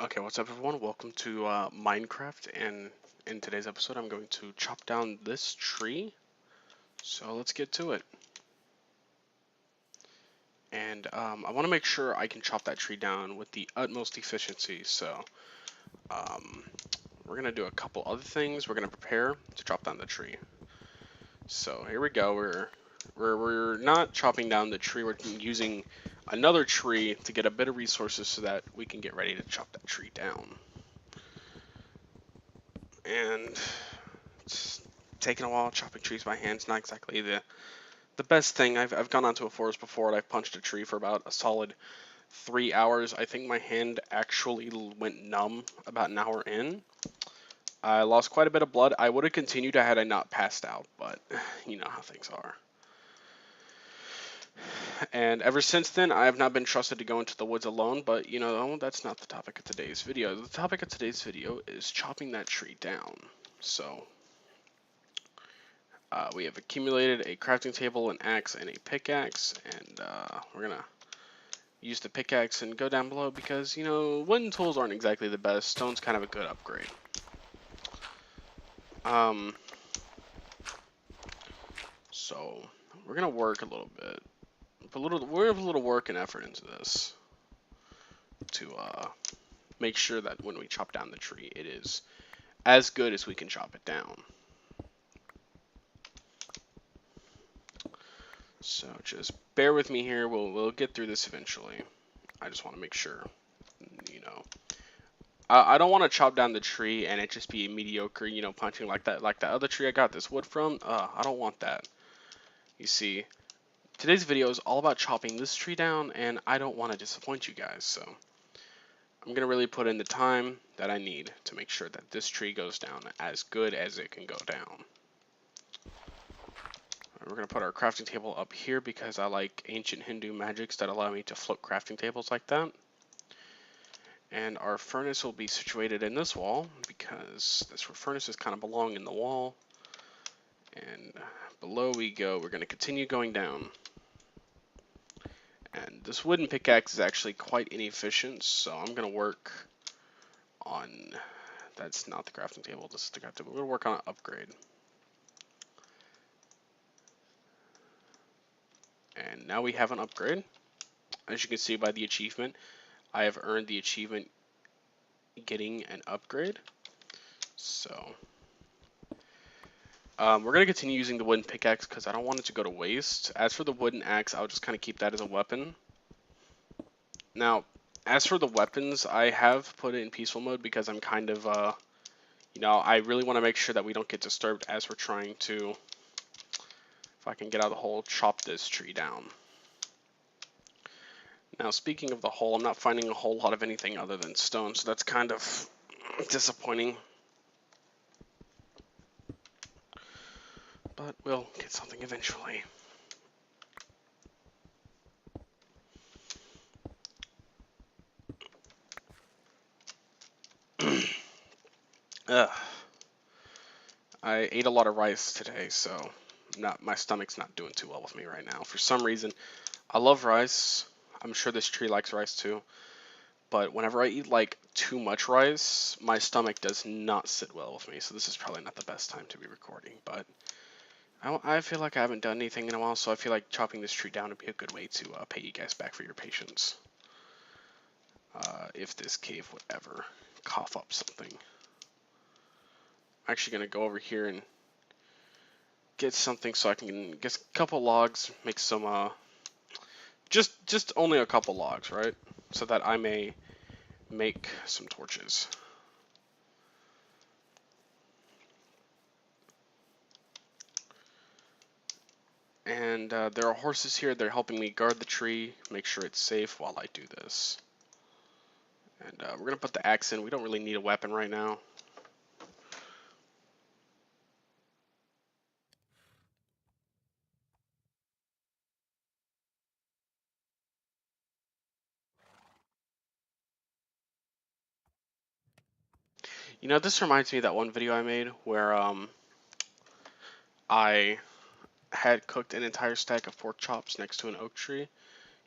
Okay, what's up everyone? Welcome to Minecraft, and in today's episode I'm going to chop down this tree. So let's get to it. And I want to make sure I can chop that tree down with the utmost efficiency. So um, we're going to do a couple other things. We're going to prepare to chop down the tree. So here we go. We're not chopping down the tree. We're using another tree to get a bit of resources so that we can get ready to chop that tree down. And it's taking a while. Chopping trees by hand is not exactly the best thing. I've gone onto a forest before and I've punched a tree for about a solid 3 hours. I think my hand actually went numb about an hour in. I lost quite a bit of blood. I would have continued had I not passed out, but you know how things are. And ever since then, I have not been trusted to go into the woods alone, but you know, that's not the topic of today's video. The topic of today's video is chopping that tree down. So, we have accumulated a crafting table, an axe, and a pickaxe, and we're gonna use the pickaxe and go down below because, you know, wooden tools aren't exactly the best. Stone's kind of a good upgrade. So we're gonna work a little bit. We're gonna put a little work and effort into this to make sure that when we chop down the tree, it is as good as we can chop it down. So just bear with me here. We'll get through this eventually. I just want to make sure, you know. I don't want to chop down the tree and it just be mediocre, you know, punching like that other tree I got this wood from. I don't want that. You see, today's video is all about chopping this tree down, and I don't want to disappoint you guys, so I'm gonna really put in the time that I need to make sure that this tree goes down as good as it can go down. We're gonna put our crafting table up here because I like ancient Hindu magics that allow me to float crafting tables like that. And our furnace will be situated in this wall because this furnaces kind of belong in the wall. And below we go, we're going to continue going down. And this wooden pickaxe is actually quite inefficient, so I'm going to work on, that's not the crafting table, this is the crafting table. We're going to work on an upgrade. And now we have an upgrade. As you can see by the achievement, I have earned the achievement getting an upgrade. So we're going to continue using the wooden pickaxe because I don't want it to go to waste. As for the wooden axe, I'll just kind of keep that as a weapon. Now, as for the weapons, I have put it in peaceful mode because I'm kind of, you know, I really want to make sure that we don't get disturbed as we're trying to, if I can get out of the hole, chop this tree down. Now, speaking of the hole, I'm not finding a whole lot of anything other than stone, so that's kind of disappointing. But we'll get something eventually. I ate a lot of rice today, so my stomach's not doing too well with me right now. For some reason, I love rice. I'm sure this tree likes rice too. But whenever I eat like too much rice, my stomach does not sit well with me. So this is probably not the best time to be recording. But I feel like I haven't done anything in a while, so I feel like chopping this tree down would be a good way to pay you guys back for your patience. If this cave would ever cough up something. I'm actually going to go over here and get something so I can get a couple logs, make some, just only a couple logs, right? So that I may make some torches. And there are horses here. They're helping me guard the tree, make sure it's safe while I do this. And we're going to put the axe in. We don't really need a weapon right now. You know, this reminds me of that one video I made where I had cooked an entire stack of pork chops next to an oak tree.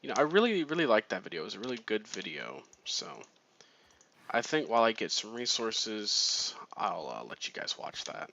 You know, I really liked that video. It was a really good video. So I think while I get some resources, I'll let you guys watch that.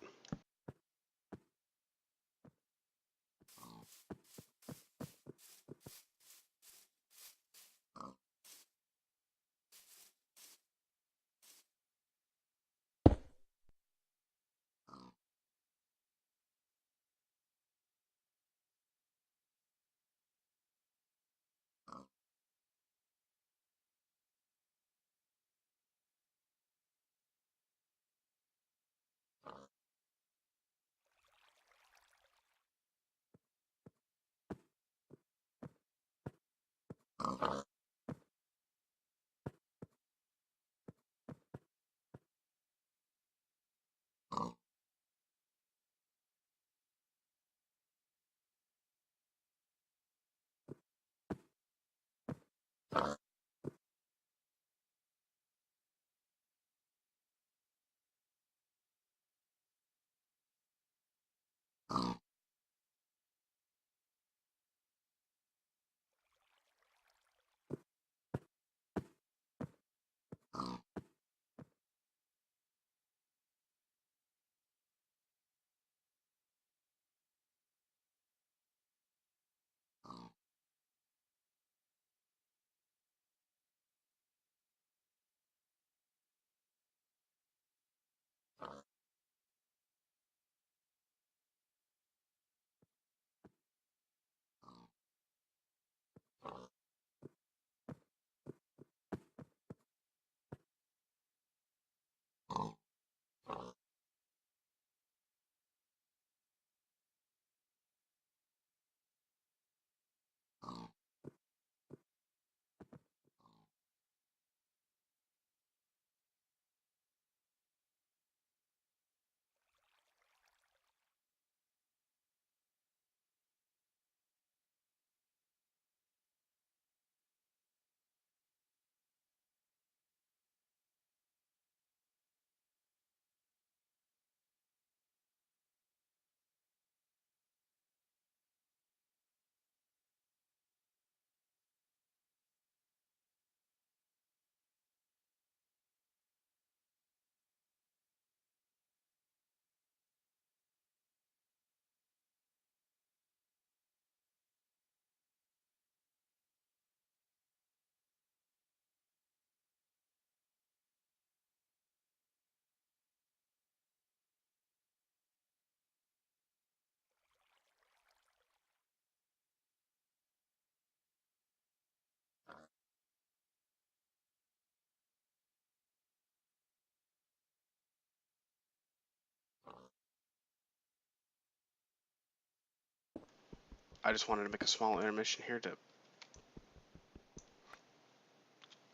I just wanted to make a small intermission here to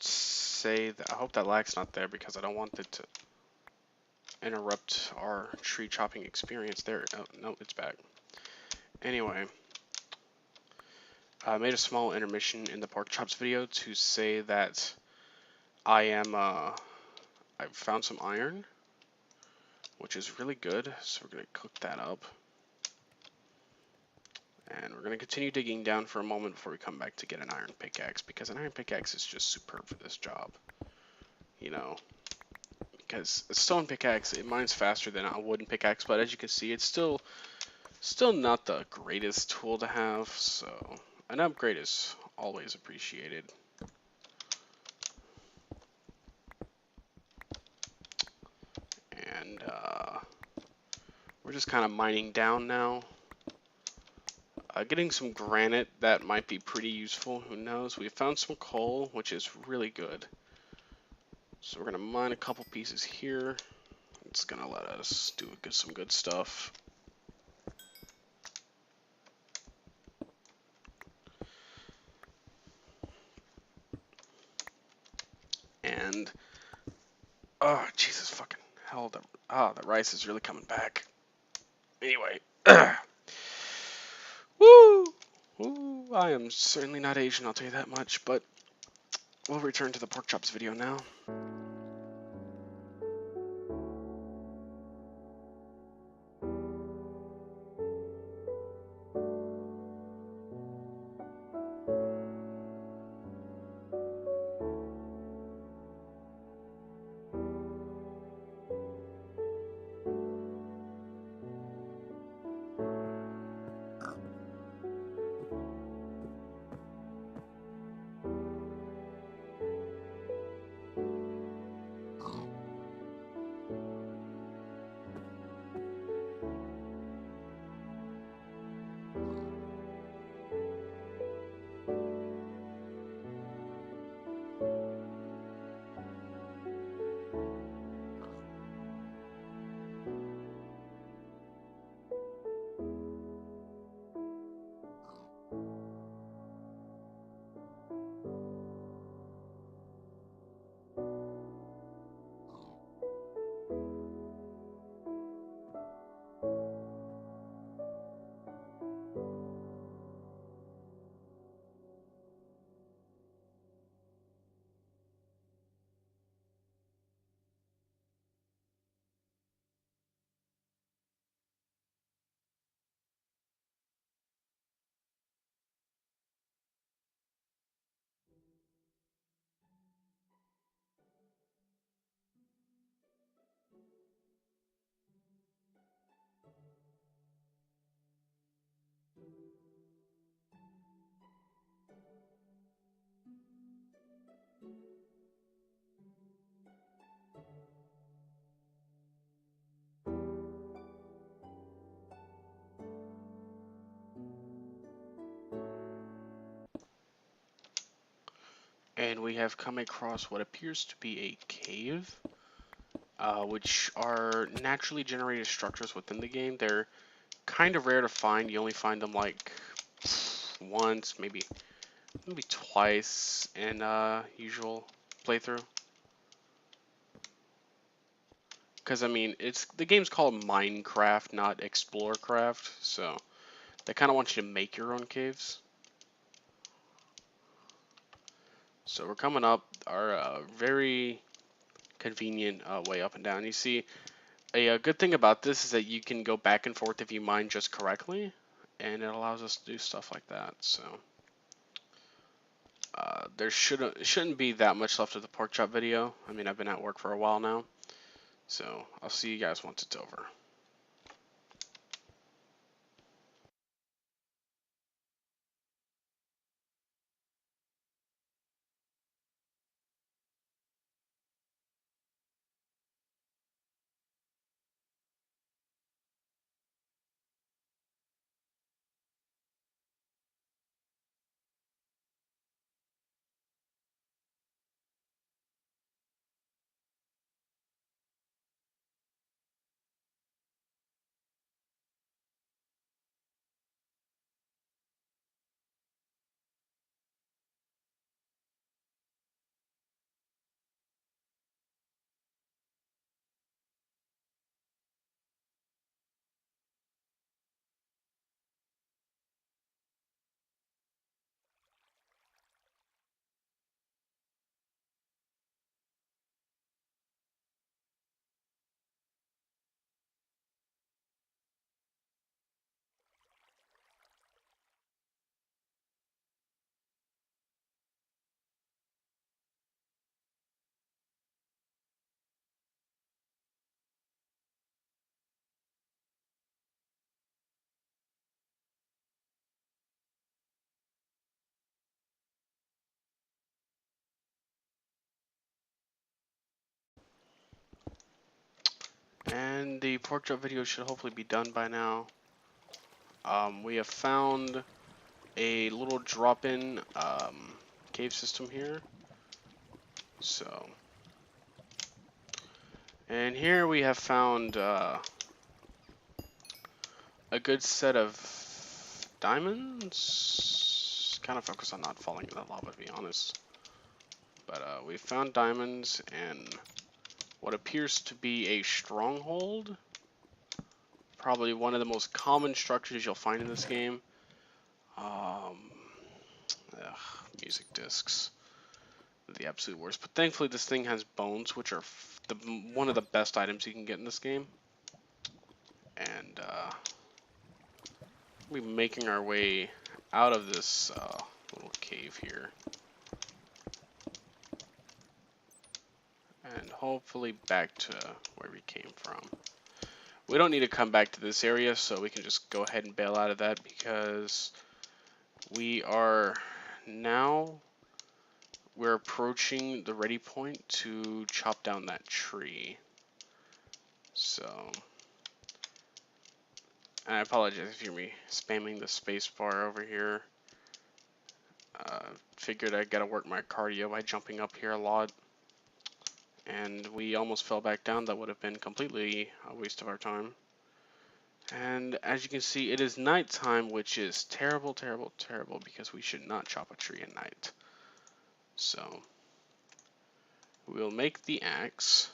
say that I hope that lag's not there because I don't want it to interrupt our tree chopping experience there. Oh, no, it's back. Anyway, I made a small intermission in the pork chops video to say that I've found some iron, which is really good. So we're gonna cook that up. And we're going to continue digging down for a moment before we come back to get an iron pickaxe, because an iron pickaxe is just superb for this job. You know, because a stone pickaxe, it mines faster than a wooden pickaxe, but as you can see, it's still not the greatest tool to have, so an upgrade is always appreciated. And we're just kind of mining down now. Getting some granite, that might be pretty useful, who knows. We found some coal, which is really good. So we're going to mine a couple pieces here. It's going to let us do some good stuff. And, oh, Jesus fucking hell, the rice is really coming back. Anyway, woo! Woo! I am certainly not Asian, I'll tell you that much, but we'll return to the pork chops video now. And we have come across what appears to be a cave, which are naturally generated structures within the game. They're kind of rare to find. You only find them like once, maybe twice in usual playthrough. Because I mean, the game's called Minecraft, not Explorecraft, so they kind of want you to make your own caves. So we're coming up our very convenient way up and down. You see, a good thing about this is that you can go back and forth if you mine just correctly, and it allows us to do stuff like that. So there shouldn't be that much left of the pork chop video. I mean, I've been at work for a while now, so I'll see you guys once it's over. And the pork chop video should hopefully be done by now. We have found a little drop-in cave system here. So, and here we have found a good set of diamonds. Kind of focus on not falling in the lava, to be honest. But we found diamonds and what appears to be a stronghold. Probably one of the most common structures you'll find in this game. Music discs. The absolute worst. But thankfully this thing has bones, which are one of the best items you can get in this game. And we're making our way out of this little cave here. And hopefully back to where we came from. We don't need to come back to this area, so we can just go ahead and bail out of that because we are now, we're approaching the ready point to chop down that tree. So, and I apologize if you hear me spamming the space bar over here. Figured I gotta work my cardio by jumping up here a lot. And we almost fell back down. That would have been completely a waste of our time. And as you can see, it is nighttime, which is terrible, terrible, terrible, because we should not chop a tree at night. So, we'll make the axe,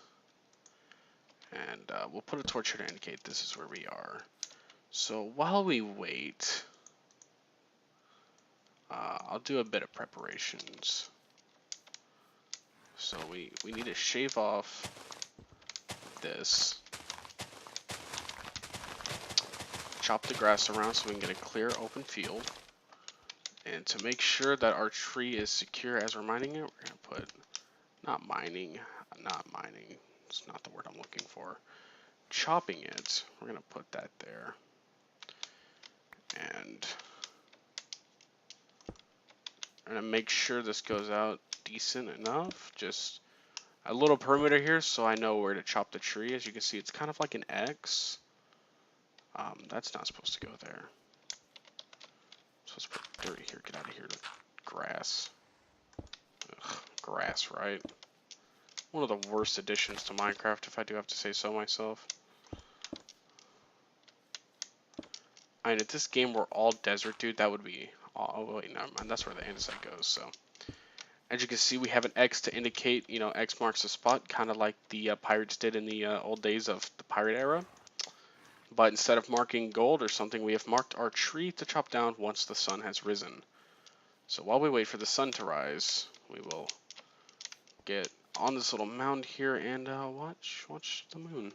and we'll put a torch here to indicate this is where we are. So, while we wait, I'll do a bit of preparations. So, we need to shave off this. Chop the grass around so we can get a clear open field. And to make sure that our tree is secure as we're mining it, we're going to put, not mining, it's not the word I'm looking for. Chopping it, we're going to put that there. And I'm going to make sure this goes out decent enough. Just a little perimeter here so I know where to chop the tree. As you can see, it's kind of like an X. That's not supposed to go there. I'm supposed to put dirt here. Get out of here, the grass. Ugh. grass, right? One of the worst additions to Minecraft, if I do have to say so myself. I mean, if this game were all desert, dude, that would be... Oh, wait, never mind. That's where the andesite goes, so... As you can see, we have an X to indicate, you know, X marks the spot, kind of like the pirates did in the old days of the pirate era. But instead of marking gold or something, we have marked our tree to chop down once the sun has risen. So while we wait for the sun to rise, we will get on this little mound here and watch the moon.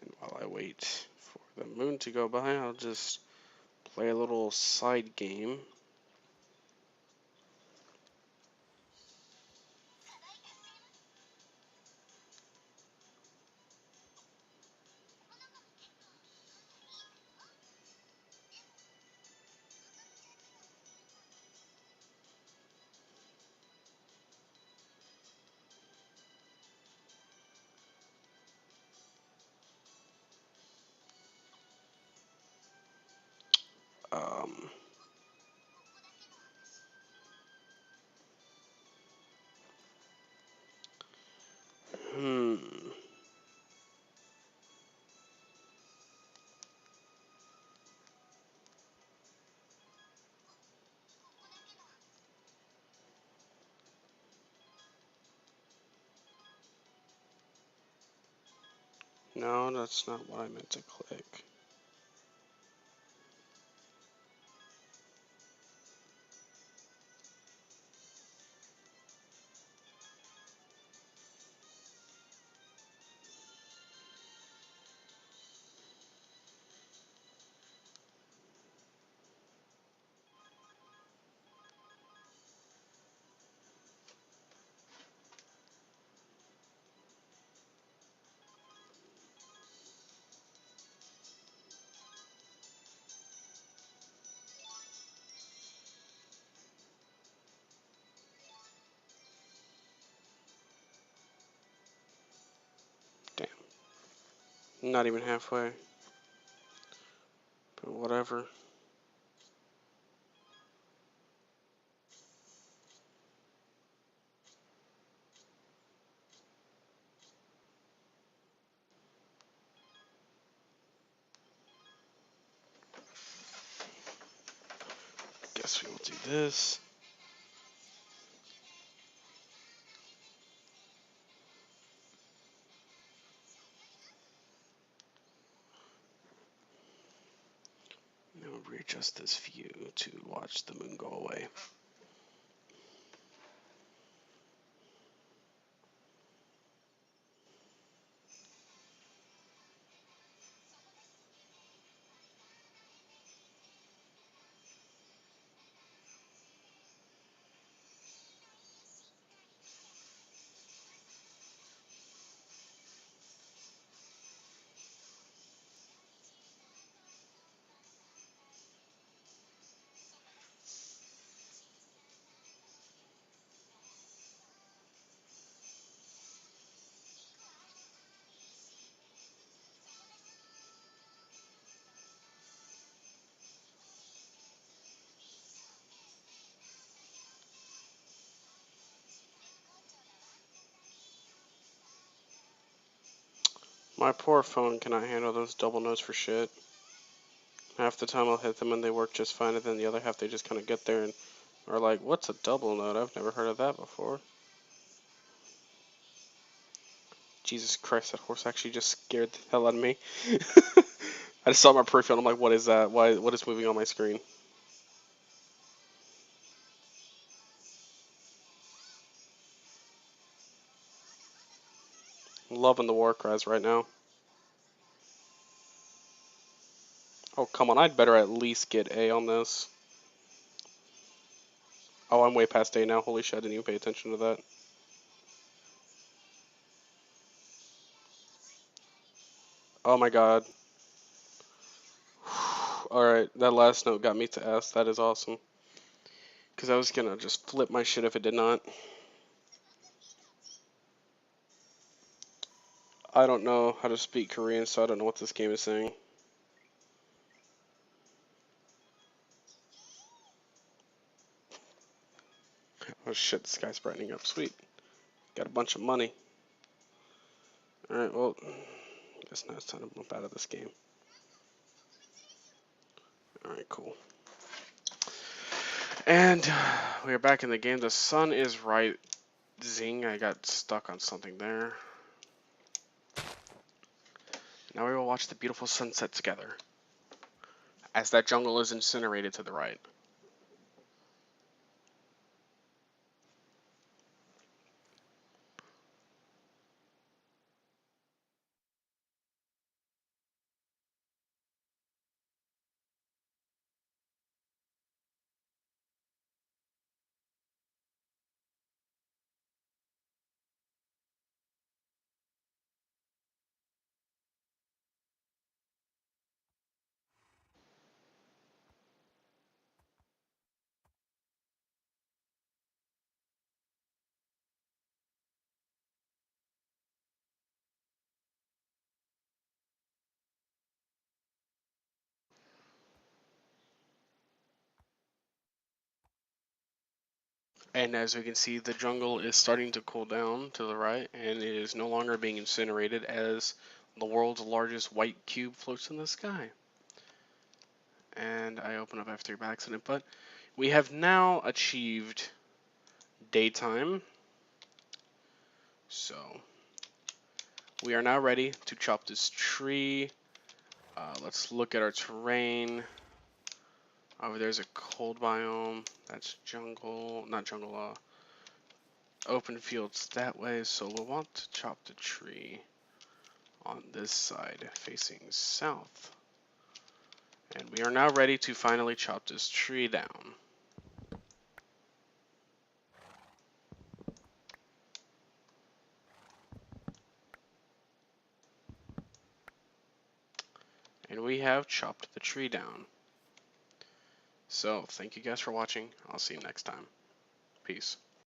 And while I wait for the moon to go by, I'll just play a little side game. Um, hmm. No, that's not what I meant to click. Damn. Not even halfway. But whatever. Guess we will do this. Now readjust this view to watch the moon go away. My poor phone cannot handle those double notes for shit. Half the time I'll hit them and they work just fine, and then the other half they just kind of get there and are like, what's a double note? I've never heard of that before. Jesus Christ, that horse actually just scared the hell out of me. I just saw my peripheral and I'm like, what is that? What is moving on my screen? I'm loving the war cries right now. Oh, come on, I'd better at least get A on this. Oh, I'm way past A now. Holy shit, I didn't even pay attention to that. Oh my god. Alright, that last note got me to S. That is awesome. Because I was gonna just flip my shit if it did not. I don't know how to speak Korean, so I don't know what this game is saying. Oh shit, this guy's brightening up. Sweet. Got a bunch of money. Alright, well, I guess now it's time to bump out of this game. Alright, cool. And we are back in the game. The sun is right. Zing, I got stuck on something there. Now we will watch the beautiful sunset together. As that jungle is incinerated to the right. And as we can see, the jungle is starting to cool down to the right, and it is no longer being incinerated as the world's largest white cube floats in the sky. And I open up F3 by accident, but we have now achieved daytime. So we are now ready to chop this tree. Let's look at our terrain. Over there's a cold biome. That's jungle, not jungle, open fields that way. So we'll want to chop the tree on this side facing south. And we are now ready to finally chop this tree down. And we have chopped the tree down. So, thank you guys for watching. I'll see you next time. Peace.